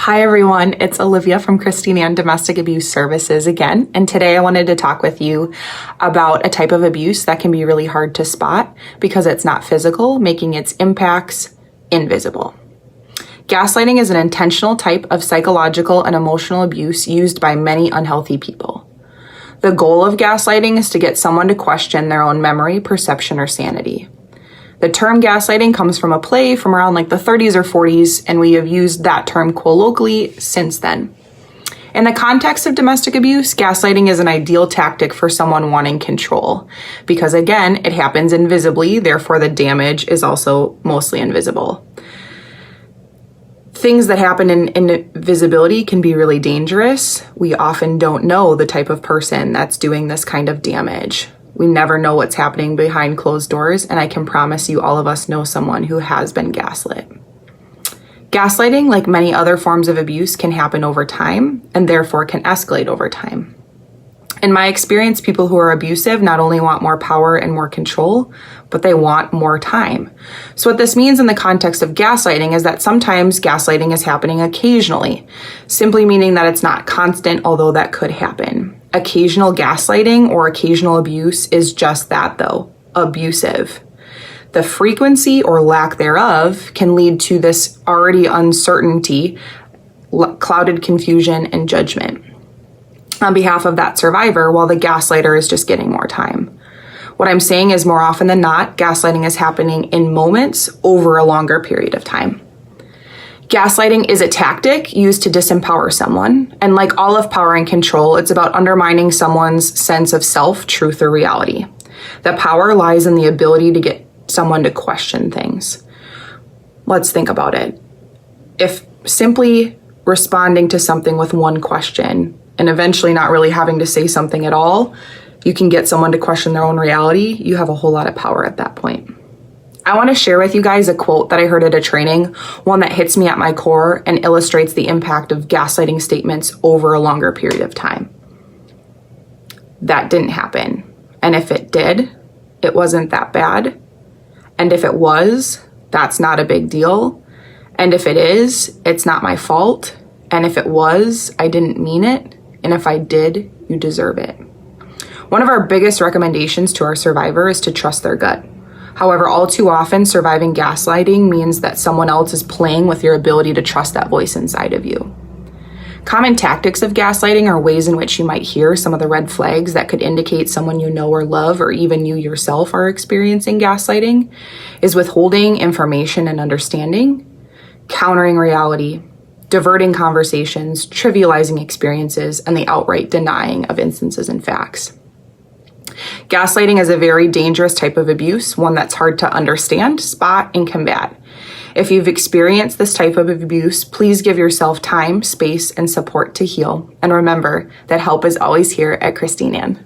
Hi everyone, it's Olivia from Christine Ann Domestic Abuse Services again, and today I wanted to talk with you about a type of abuse that can be really hard to spot because it's not physical, making its impacts invisible. Gaslighting is an intentional type of psychological and emotional abuse used by many unhealthy people. The goal of gaslighting is to get someone to question their own memory, perception, or sanity. The term gaslighting comes from a play from around the 30s or 40s, and we have used that term colloquially since then. In the context of domestic abuse, gaslighting is an ideal tactic for someone wanting control because, again, it happens invisibly, therefore the damage is also mostly invisible. Things that happen in invisibility can be really dangerous. We often don't know the type of person that's doing this kind of damage. We never know what's happening behind closed doors, and I can promise you all of us know someone who has been gaslit. Gaslighting, like many other forms of abuse, can happen over time and therefore can escalate over time. In my experience, people who are abusive not only want more power and more control, but they want more time. So what this means in the context of gaslighting is that sometimes gaslighting is happening occasionally, simply meaning that it's not constant, although that could happen. Occasional gaslighting or occasional abuse is just that though, abusive. The frequency or lack thereof can lead to this already uncertainty, clouded confusion, and judgment on behalf of that survivor while the gaslighter is just getting more time. What I'm saying is more often than not, gaslighting is happening in moments over a longer period of time. Gaslighting is a tactic used to disempower someone, and like all of power and control, it's about undermining someone's sense of self, truth, or reality. The power lies in the ability to get someone to question things. Let's think about it. If simply responding to something with one question and eventually not really having to say something at all, you can get someone to question their own reality, you have a whole lot of power at that point. I want to share with you guys a quote that I heard at a training, one that hits me at my core and illustrates the impact of gaslighting statements over a longer period of time. That didn't happen. And if it did, it wasn't that bad. And if it was, that's not a big deal. And if it is, it's not my fault. And if it was, I didn't mean it. And if I did, you deserve it. One of our biggest recommendations to our survivor is to trust their gut. However, all too often, surviving gaslighting means that someone else is playing with your ability to trust that voice inside of you. Common tactics of gaslighting are ways in which you might hear some of the red flags that could indicate someone you know or love, or even you yourself are experiencing gaslighting, is withholding information and understanding, countering reality, diverting conversations, trivializing experiences, and the outright denying of instances and facts. Gaslighting is a very dangerous type of abuse, one that's hard to understand, spot, and combat. If you've experienced this type of abuse, please give yourself time, space, and support to heal. And remember that help is always here at Christine Ann.